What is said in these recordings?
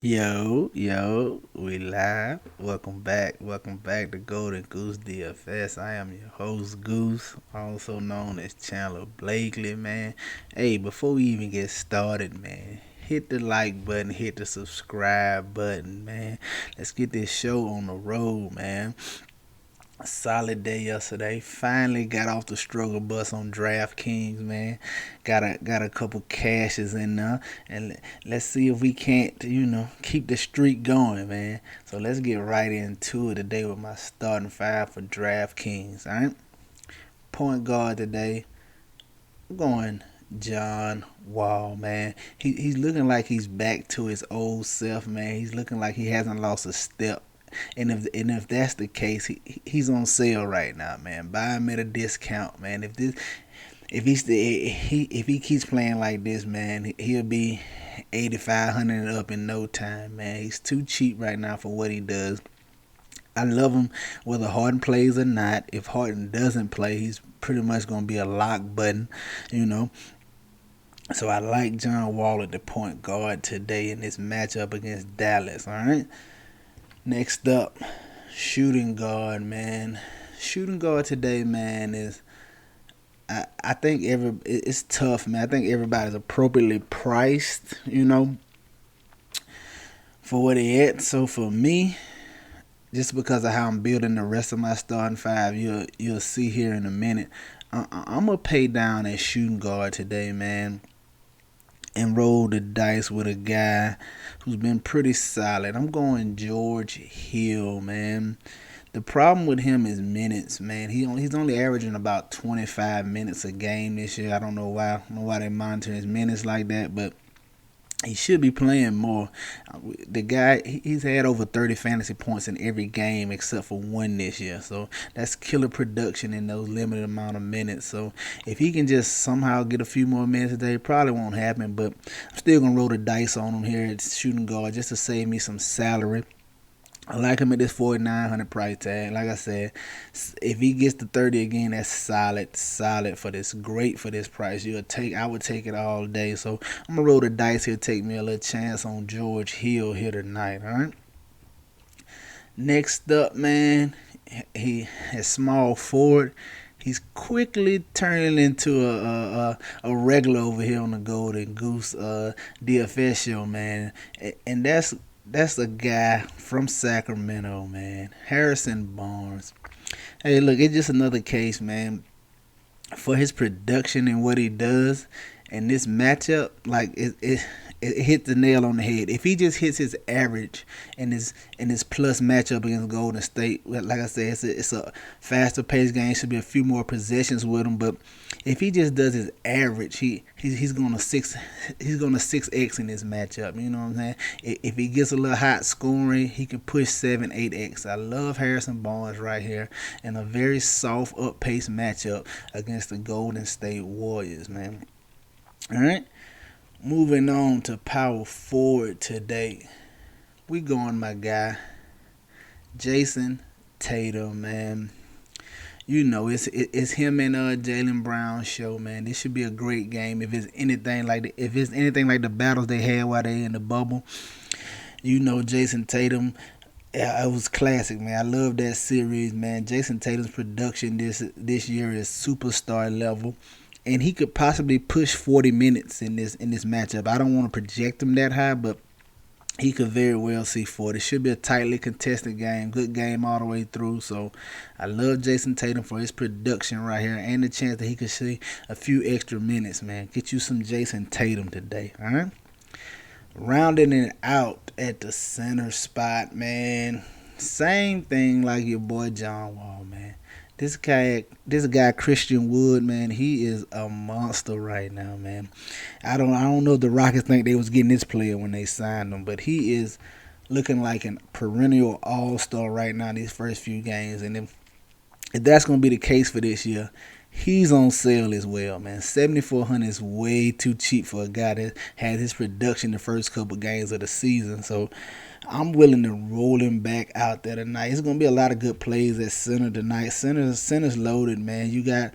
Yo, we live. Welcome back to Golden Goose DFS. I am your host, Goose, also known as Chandler Blakely, man. Hey, before we even get started, man, hit the like button, hit the subscribe button, man. Let's get this show on the road, man. A solid day yesterday. Finally got off the struggle bus on Draftkings, man. Got a couple cashes in there, and let's see if we can't, keep the streak going, man. So let's get right into it today with my starting five for Draftkings. All right, point guard today. I'm going John Wall, man. He's looking like he's back to his old self, man. He's looking like he hasn't lost a step. And if that's the case, he's on sale right now, man. Buy him at a discount, man. If he keeps playing like this, man, he'll be 8,500 and up in no time, man. He's too cheap right now for what he does. I love him whether Harden plays or not. If Harden doesn't play, he's pretty much gonna be a lock button, you know. So I like John Wall at the point guard today in this matchup against Dallas. All right. Next up, shooting guard, man. Shooting guard today, man, is I think it's tough, man. I think everybody's appropriately priced, for what they at. So for me, just because of how I'm building the rest of my starting five, you'll see here in a minute. I'm gonna pay down at shooting guard today, man, and roll the dice with a guy who's been pretty solid. I'm going George Hill, man. The problem with him is minutes, man. He's only averaging about 25 minutes a game this year. I don't know why. I don't know why they monitor his minutes like that, but he should be playing more. The guy, he's had over 30 fantasy points in every game except for one this year. So that's killer production in those limited amount of minutes. So if he can just somehow get a few more minutes today, it probably won't happen. But I'm still going to roll the dice on him here at shooting guard just to save me some salary. I like him at this 4,900 price tag. Like I said, if he gets to 30 again, that's solid for this. Great for this price. I would take it all day. So I'm gonna roll the dice here. Take me a little chance on George Hill here tonight. All right. Next up, man, he has small forward. He's quickly turning into a regular over here on the Golden Goose DFS show, man, and that's a guy from Sacramento, man. Harrison Barnes. Hey, look, it's just another case, man. For his production and what he does, and this matchup, like it hit the nail on the head. If he just hits his average in his plus matchup against Golden State, like I said, it's a faster paced game. Should be a few more possessions with him, but if he just does his average, he's gonna 6x in this matchup. You know what I'm saying? If he gets a little hot scoring, he can push 7-8x. I love Harrison Barnes right here in a very soft up pace matchup against the Golden State Warriors, man. All right. Moving on to power forward today. We going my guy, Jason Tatum, man. It's him and Jalen Brown show, man. This should be a great game. If it's anything like the battles they had while they in the bubble, Jason Tatum. Yeah, it was classic, man. I love that series, man. Jason Tatum's production this year is superstar level, and he could possibly push 40 minutes in this matchup. I don't want to project him that high, but he could very well see 40. It should be a tightly contested game, good game all the way through. So I love Jason Tatum for his production right here and the chance that he could see a few extra minutes, man. Get you some Jason Tatum today, all right? Rounding it out at the center spot, man. Same thing like your boy John Wall, man. This guy Christian Wood, man, he is a monster right now, man. I don't know if the Rockets think they was getting this player when they signed him, but he is looking like a perennial all-star right now in these first few games. And if that's gonna be the case for this year, he's on sale as well, man. 7,400 is way too cheap for a guy that had his production the first couple games of the season. So I'm willing to roll him back out there tonight. It's gonna be a lot of good plays at center tonight. Center's loaded, man. You got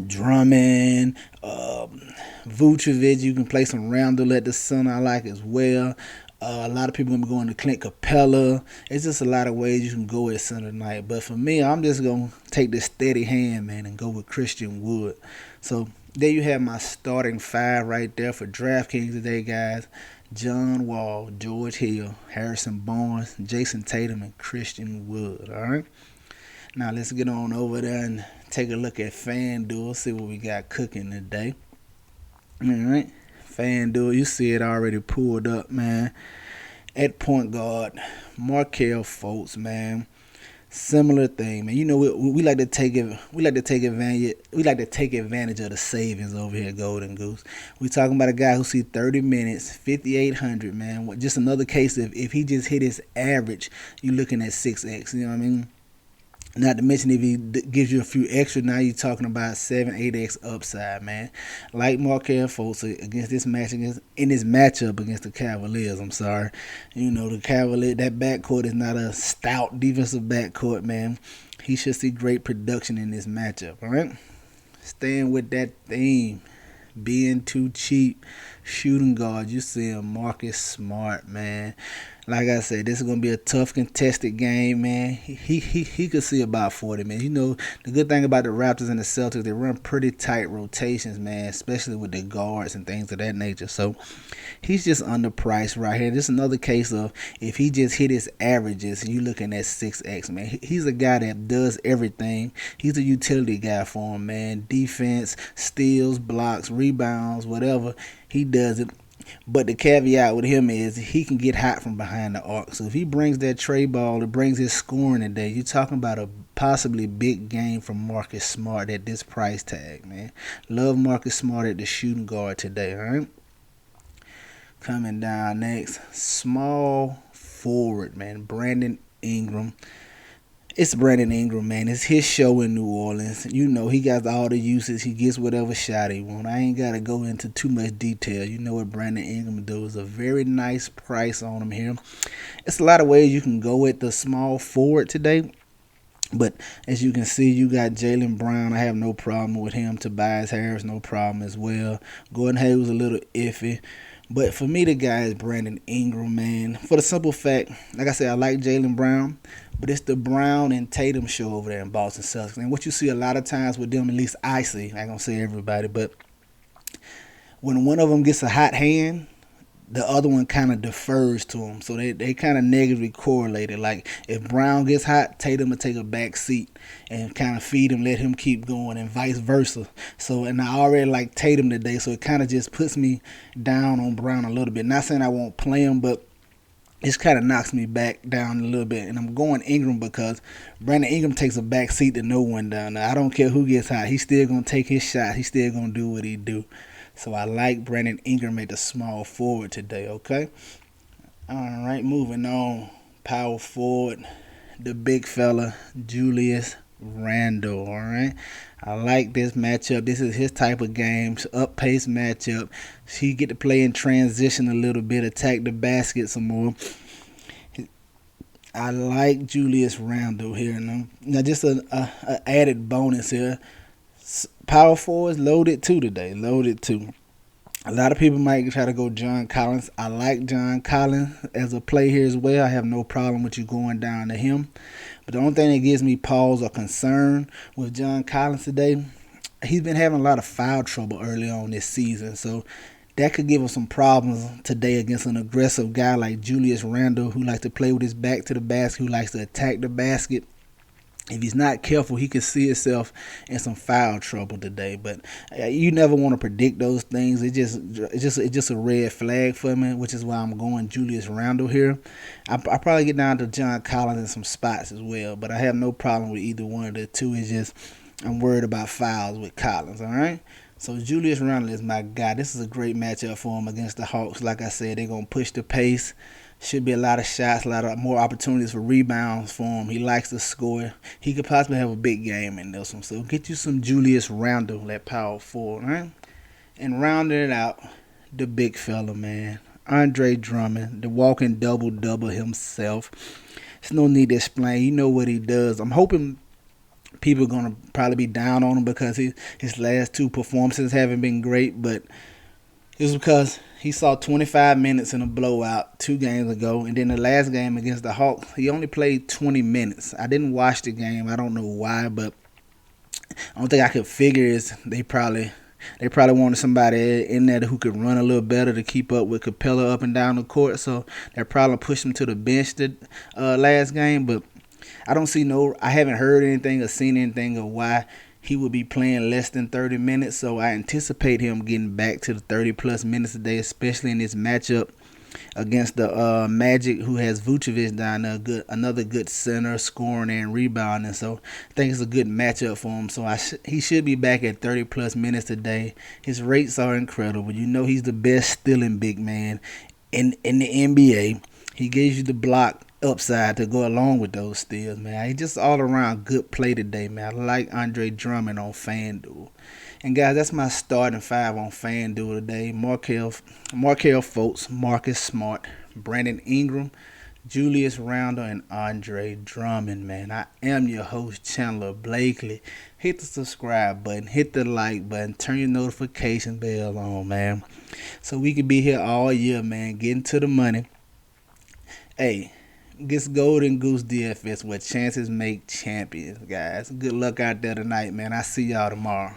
Drummond, Vucevic. You can play some Randle at the center. I like as well. A lot of people gonna be going to Clint Capella. It's just a lot of ways you can go at Sunday night. But for me, I'm just gonna take the steady hand, man, and go with Christian Wood. So there you have my starting five right there for DraftKings today, guys. John Wall, George Hill, Harrison Barnes, Jason Tatum, and Christian Wood. All right. Now let's get on over there and take a look at FanDuel. See what we got cooking today. All right. FanDuel, you see it already pulled up, man. At point guard, Markelle Fultz, man. Similar thing, man. You know we like to take it. We like to take advantage. We like to take advantage of the savings over here, Golden Goose. We talking about a guy who see 30 minutes, 5,800, man. Just another case of if he just hit his average, you looking at 6x. You know what I mean? Not to mention if he gives you a few extra, now you're talking about 7, 8x upside, man. Like Markelle Fultz against this match in this matchup against the Cavaliers. I'm sorry, you know the Cavaliers, that backcourt is not a stout defensive backcourt, man. He should see great production in this matchup. All right, staying with that theme, being too cheap, shooting guard. You see Marcus Smart, man. Like I said, this is going to be a tough contested game, man. He could see about 40, man. You know, the good thing about the Raptors and the Celtics, they run pretty tight rotations, man, especially with the guards and things of that nature. So he's just underpriced right here. This is another case of if he just hit his averages, you're looking at 6x, man. He's a guy that does everything. He's a utility guy for him, man. Defense, steals, blocks, rebounds, whatever. He does it. But the caveat with him is he can get hot from behind the arc. So if he brings that tray ball, it brings his scoring today, you're talking about a possibly big game from Marcus Smart at this price tag, man. Love Marcus Smart at the shooting guard today, all right? Coming down next, small forward, man, Brandon Ingram. It's Brandon Ingram, man. It's his show in New Orleans. You know, he got all the uses. He gets whatever shot he wants. I ain't got to go into too much detail. You know what Brandon Ingram does. A very nice price on him here. It's a lot of ways you can go with the small forward today. But as you can see, you got Jaylen Brown. I have no problem with him. Tobias Harris, no problem as well. Gordon Hayward was a little iffy. But for me, the guy is Brandon Ingram, man. For the simple fact, like I said, I like Jaylen Brown, but it's the Brown and Tatum show over there in Boston Celtics. And what you see a lot of times with them, at least I see, I ain't going to say everybody, but when one of them gets a hot hand, the other one kind of defers to him. So they kind of negatively correlated. Like if Brown gets hot, Tatum will take a back seat and kind of feed him, let him keep going, and vice versa. So, and I already like Tatum today, so it kind of just puts me down on Brown a little bit. Not saying I won't play him, but it kind of knocks me back down a little bit. And I'm going Ingram because Brandon Ingram takes a back seat to no one down there. I don't care who gets hot. He's still going to take his shot. He's still going to do what he do. So I like Brandon Ingram at the small forward today, okay? All right, moving on. Power forward, the big fella, Julius Randle, all right? I like this matchup. This is his type of game, up-paced matchup. He get to play in transition a little bit, attack the basket some more. I like Julius Randle here. Now just an added bonus here. Power forwards loaded too today. Loaded too. A lot of people might try to go John Collins. I like John Collins as a play here as well. I have no problem with you going down to him. But the only thing that gives me pause or concern with John Collins today, he's been having a lot of foul trouble early on this season. So that could give him some problems today against an aggressive guy like Julius Randle, who likes to play with his back to the basket, who likes to attack the basket. If he's not careful, he could see himself in some foul trouble today. But you never want to predict those things. It's just a red flag for me, which is why I'm going Julius Randle here. I probably get down to John Collins in some spots as well, but I have no problem with either one of the two. It's just I'm worried about fouls with Collins. All right. So Julius Randle is my guy. This is a great matchup for him against the Hawks. Like I said, they're gonna push the pace. Should be a lot of shots, a lot of more opportunities for rebounds for him. He likes to score. He could possibly have a big game in this one. So get you some Julius Randle at power forward, right? And rounding it out, the big fella, man. Andre Drummond, the walking double-double himself. There's no need to explain. You know what he does. I'm hoping people are going to probably be down on him because his last two performances haven't been great, but it's because He saw 25 minutes in a blowout 2 games ago, and then the last game against the Hawks, he only played 20 minutes. I didn't watch the game. I don't know why, but the only thing I could figure is they probably wanted somebody in there who could run a little better to keep up with Capella up and down the court. So they probably pushed him to the bench the last game. But I haven't heard anything or seen anything of why he would be playing less than 30 minutes. So I anticipate him getting back to the 30 plus minutes a day, especially in this matchup against the Magic, who has Vucevic down there, another good center, scoring and rebounding. So I think it's a good matchup for him. So he should be back at 30 plus minutes a day. His rates are incredible. You know he's the best stealing big man in the NBA. He gives you the block upside to go along with those steals, man. He just all around good play today, man. I like Andre Drummond on FanDuel. And guys, that's my starting five on FanDuel today. Markel Fultz, Marcus Smart, Brandon Ingram, Julius Randle, and Andre Drummond, man. I am your host, Chandler Blakely. Hit the subscribe button, hit the like button, turn your notification bell on, man. So we can be here all year, man, getting to the money. Hey, gets Golden Goose DFS where chances make champions, guys. Good luck out there tonight, man. I see y'all tomorrow.